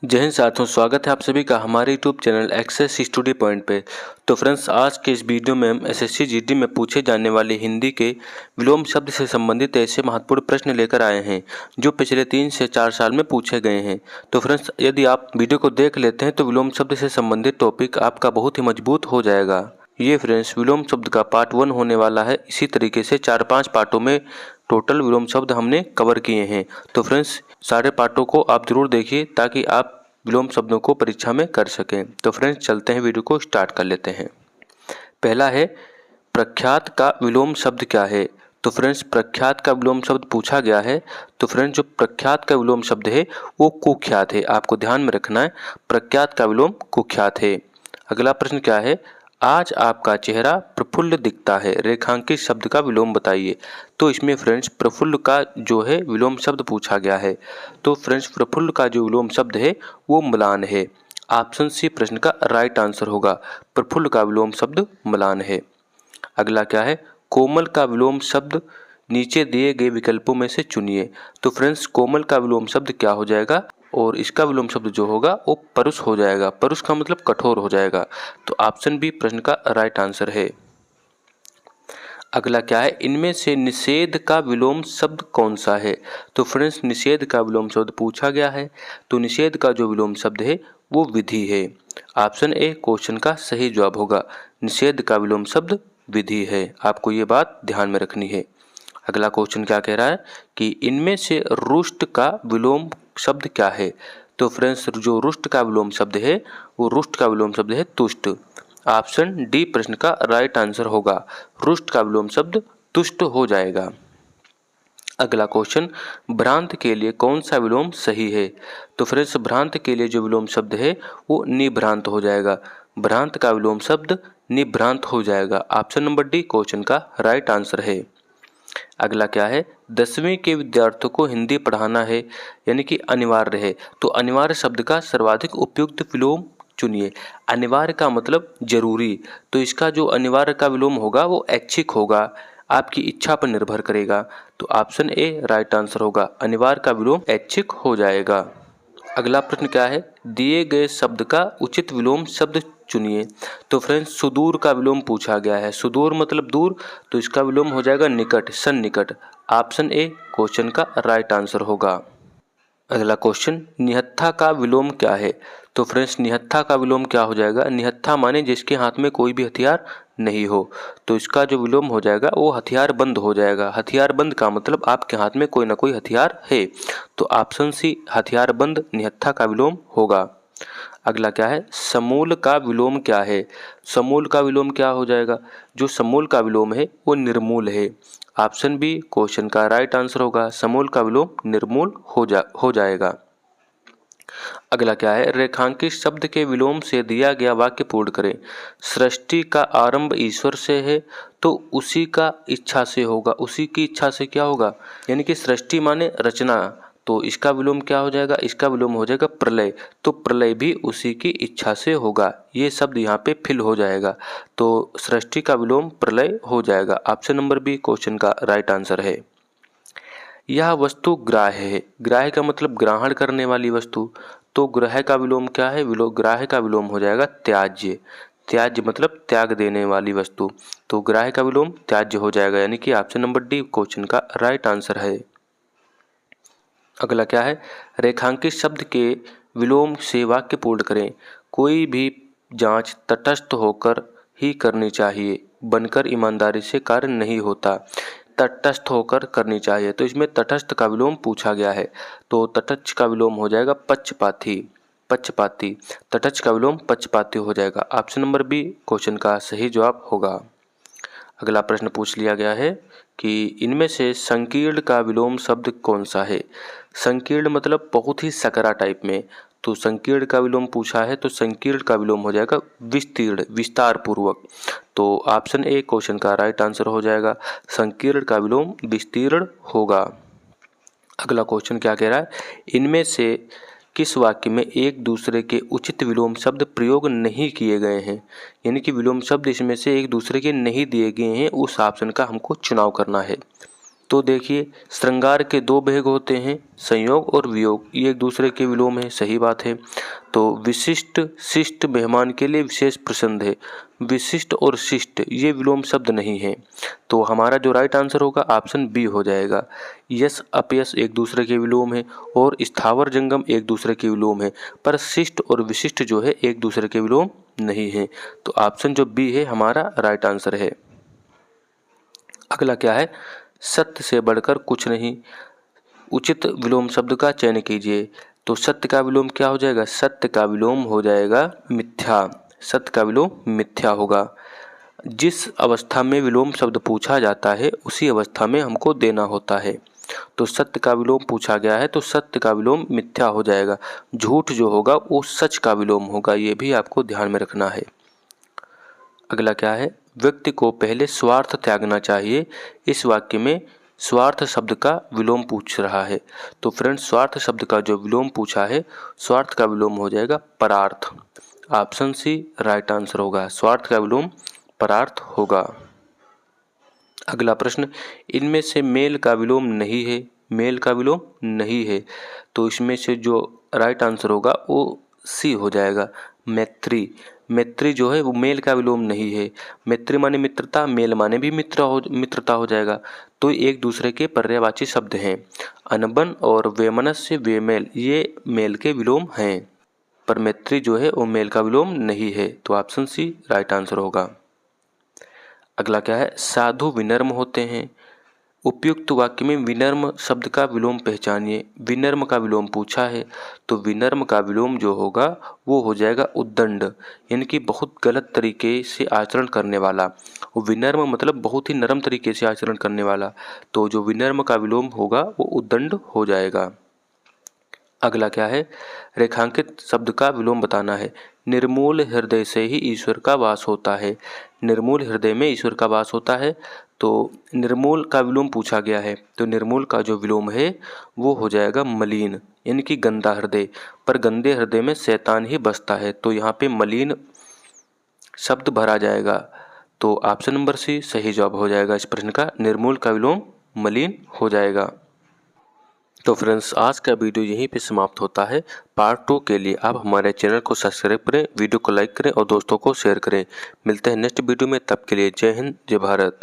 जय हिंद साथियों, स्वागत है आप सभी का हमारे YouTube channel Access Study Point पे। तो फ्रेंड्स, आज के इस वीडियो में हम एसएससी जीडी में पूछे जाने वाले हिंदी के विलोम शब्द से संबंधित ऐसे महत्वपूर्ण प्रश्न लेकर आए हैं जो पिछले 3 से 4 साल में पूछे गए हैं। तो फ्रेंड्स, यदि आप वीडियो को देख लेते हैं तो विलोम शब्द से संबंधित टॉपिक आपका बहुत ही मजबूत हो जाएगा। ये फ्रेंड्स विलोम शब्द का पार्ट 1 होने वाला है। इसी तरीके से 4-5 पार्टों में टोटल विलोम शब्द हमने कवर किए हैं। तो फ्रेंड्स, सारे पार्टों को आप जरूर देखिए ताकि आप विलोम शब्दों को परीक्षा में कर सकें। तो फ्रेंड्स, चलते हैं, वीडियो को स्टार्ट कर लेते हैं। पहला है, प्रख्यात का विलोम शब्द क्या है। तो फ्रेंड्स, प्रख्यात का विलोम शब्द पूछा गया है। तो फ्रेंड्स, जो प्रख्यात का विलोम शब्द है वो कुख्यात है। आपको ध्यान में रखना है, प्रख्यात का विलोम कुख्यात है। अगला प्रश्न क्या है, आज आपका चेहरा प्रफुल्ल दिखता है, रेखांकित शब्द का विलोम बताइए। तो इसमें फ्रेंड्स प्रफुल्ल का जो है विलोम शब्द पूछा गया है। तो फ्रेंड्स, प्रफुल्ल का जो विलोम शब्द है वो म्लान है। ऑप्शन सी प्रश्न का राइट आंसर होगा। प्रफुल्ल का विलोम शब्द म्लान है। अगला क्या है, कोमल का विलोम शब्द नीचे दिए गए विकल्पों में से चुनिए। तो फ्रेंड्स, कोमल का विलोम शब्द क्या हो जाएगा, और इसका विलोम शब्द जो होगा वो परुष हो जाएगा। परुष का मतलब कठोर हो जाएगा। तो ऑप्शन बी प्रश्न का राइट आंसर है। अगला क्या है, इनमें से निषेध का विलोम शब्द कौन सा है। तो फ्रेंड्स, निषेध का विलोम शब्द पूछा गया है। तो निषेध का जो विलोम शब्द है वो विधि है। ऑप्शन ए क्वेश्चन का सही जवाब होगा। निषेध का विलोम शब्द विधि है। आपको ये बात ध्यान में रखनी है। अगला क्वेश्चन क्या कह रहा है कि इनमें से रुष्ट का विलोम शब्द क्या है। तो फ्रेंड्स, जो रुष्ट का विलोम शब्द है वो रुष्ट का विलोम शब्द है तुष्ट। ऑप्शन डी प्रश्न का राइट आंसर होगा। रुष्ट का विलोम शब्द तुष्ट हो जाएगा। अगला क्वेश्चन, भ्रांत के लिए कौन सा विलोम सही है। तो फ्रेंड्स, भ्रांत के लिए जो विलोम शब्द है वो निभ्रांत हो जाएगा। भ्रांत का विलोम शब्द निभ्रांत हो जाएगा। ऑप्शन नंबर डी क्वेश्चन का राइट आंसर है। अगला क्या है, 10वीं के विद्यार्थियों को हिंदी पढ़ाना है यानी कि अनिवार्य है। तो अनिवार्य शब्द का सर्वाधिक उपयुक्त विलोम चुनिए। अनिवार्य का मतलब जरूरी, तो इसका जो अनिवार्य का विलोम होगा वो ऐच्छिक होगा। आपकी इच्छा पर निर्भर करेगा। तो ऑप्शन ए राइट आंसर होगा। अनिवार्य का विलोम ऐच्छिक हो जाएगा। अगला प्रश्न क्या है, दिए गए शब्द का उचित विलोम शब्द चुनिए। तो फ्रेंड्स, सुदूर का विलोम पूछा गया है। सुदूर मतलब दूर, तो इसका विलोम हो जाएगा निकट, सन्निकट। ऑप्शन ए क्वेश्चन का राइट आंसर होगा। अगला क्वेश्चन, निहत्था का विलोम क्या है। तो फ्रेंड्स, निहत्था का विलोम क्या हो जाएगा। निहत्था माने जिसके हाथ में कोई भी हथियार नहीं हो। तो इसका जो विलोम हो जाएगा वो हथियार बंद हो जाएगा। हथियार बंद का मतलब आपके हाथ में कोई ना कोई हथियार है। तो ऑप्शन सी हथियार बंद निहत्था का विलोम होगा। अगला क्या है, समूल का विलोम क्या है। समूल का विलोम क्या हो जाएगा। जो समूल का विलोम है वो निर्मूल है। ऑप्शन बी क्वेश्चन का राइट आंसर होगा। समूल का विलोम निर्मूल हो जाएगा। अगला क्या है, रेखांकित शब्द के विलोम से दिया गया वाक्य पूर्ण करें। सृष्टि का आरंभ ईश्वर से है, तो उसी का इच्छा से होगा। उसी की इच्छा से क्या होगा, यानी कि सृष्टि माने रचना। तो इसका विलोम क्या हो जाएगा, इसका विलोम हो जाएगा प्रलय। तो प्रलय भी उसी की इच्छा से होगा। ये शब्द यहाँ पे फिल हो जाएगा। तो सृष्टि का विलोम प्रलय हो जाएगा। ऑप्शन नंबर बी क्वेश्चन का राइट आंसर है। यह वस्तु ग्राह्य है। ग्राह्य का मतलब ग्रहण करने वाली वस्तु। तो ग्राह्य का विलोम क्या है, ग्राह्य का विलोम हो जाएगा त्याज्य। त्याज्य मतलब त्याग देने वाली वस्तु। तो ग्राह्य का विलोम त्याज्य हो जाएगा, यानी कि ऑप्शन नंबर डी क्वेश्चन का राइट आंसर है। अगला क्या है, रेखांकित शब्द के विलोम से वाक्य पूर्ण करें। कोई भी जांच तटस्थ होकर ही करनी चाहिए, बनकर ईमानदारी से कार्य नहीं होता। तटस्थ होकर करनी चाहिए, तो इसमें तटस्थ का विलोम पूछा गया है। तो तटस्थ का विलोम हो जाएगा पक्षपाती। पक्षपाती, तटस्थ का विलोम पक्षपाती हो जाएगा। ऑप्शन नंबर बी क्वेश्चन का सही जवाब होगा। अगला प्रश्न पूछ लिया गया है कि इनमें से संकीर्ण का विलोम शब्द कौन सा है। संकीर्ण मतलब बहुत ही सकरा टाइप में। तो संकीर्ण का विलोम पूछा है, तो संकीर्ण का विलोम हो जाएगा विस्तीर्ण, विस्तार पूर्वक। तो ऑप्शन ए क्वेश्चन का राइट आंसर हो जाएगा। संकीर्ण का विलोम विस्तीर्ण होगा। अगला क्वेश्चन क्या कह रहा है, इनमें से किस वाक्य में एक दूसरे के उचित विलोम शब्द प्रयोग नहीं किए गए हैं। यानी कि विलोम शब्द इसमें से एक दूसरे के नहीं दिए गए हैं, उस ऑप्शन का हमको चुनाव करना है। तो देखिए श्रृंगार के दो भेद होते हैं, संयोग और वियोग, ये एक दूसरे के विलोम है, सही बात है। तो विशिष्ट शिष्ट मेहमान के लिए विशेष प्रसन्न है, विशिष्ट और शिष्ट ये विलोम शब्द नहीं है। तो हमारा जो राइट आंसर होगा ऑप्शन बी हो जाएगा। यश अपयश एक दूसरे के विलोम है और स्थावर जंगम एक दूसरे के विलोम है, पर शिष्ट और विशिष्ट जो है एक दूसरे के विलोम नहीं है। तो ऑप्शन जो बी है हमारा राइट आंसर है। अगला क्या है, सत्य से बढ़कर कुछ नहीं, उचित विलोम शब्द का चयन कीजिए। तो सत्य का विलोम क्या हो जाएगा, सत्य का विलोम हो जाएगा मिथ्या, सत्य का विलोम मिथ्या होगा। जिस अवस्था में विलोम शब्द पूछा जाता है उसी अवस्था में हमको देना होता है। तो सत्य का विलोम पूछा गया है तो सत्य का विलोम मिथ्या हो जाएगा, झूठ जो होगा वो सच का विलोम होगा, ये भी आपको ध्यान में रखना है। अगला क्या है, व्यक्ति को पहले स्वार्थ त्यागना चाहिए, इस वाक्य में स्वार्थ शब्द का विलोम पूछ रहा है। तो फ्रेंड्स स्वार्थ शब्द का जो विलोम पूछा है, स्वार्थ का विलोम हो जाएगा परार्थ। ऑप्शन सी राइट आंसर होगा, स्वार्थ का विलोम परार्थ होगा। अगला प्रश्न, इनमें से मेल का विलोम नहीं है, मेल का विलोम नहीं है, तो इसमें से जो राइट आंसर होगा वो सी हो जाएगा, मैत्री। मैत्री जो है वो मेल का विलोम नहीं है, मैत्री माने मित्रता, मेल माने भी मित्रता हो जाएगा, तो एक दूसरे के पर्यायवाची शब्द हैं। अनबन और वैमनस्य वेमेल ये मेल के विलोम हैं, पर मैत्री जो है वो मेल का विलोम नहीं है, तो ऑप्शन सी राइट आंसर होगा। अगला क्या है, साधु विनम्र होते हैं, उपयुक्त वाक्य में विनम्र शब्द का विलोम पहचानिए। विनम्र का विलोम पूछा है तो विनम्र का विलोम जो होगा वो हो जाएगा उद्दंड, यानी कि बहुत गलत तरीके से आचरण करने वाला। विनम्र मतलब बहुत ही नरम तरीके से आचरण करने वाला, तो जो विनम्र का विलोम होगा वो उद्दंड हो जाएगा। अगला क्या है, रेखांकित शब्द का विलोम बताना है। निर्मूल हृदय से ही ईश्वर का वास होता है, निर्मूल हृदय में ईश्वर का वास होता है, तो निर्मूल का विलोम पूछा गया है, तो निर्मूल का जो विलोम है वो हो जाएगा मलिन, यानी कि गंदा हृदय, पर गंदे हृदय में शैतान ही बसता है, तो यहाँ पे मलिन शब्द भरा जाएगा। तो ऑप्शन नंबर सी सही जवाब हो जाएगा इस प्रश्न का, निर्मूल का विलोम मलिन हो जाएगा। तो फ्रेंड्स आज का वीडियो यहीं पे समाप्त होता है। पार्ट 2 के लिए आप हमारे चैनल को सब्सक्राइब करें, वीडियो को लाइक करें और दोस्तों को शेयर करें। मिलते हैं नेक्स्ट वीडियो में, तब के लिए जय हिंद जय भारत।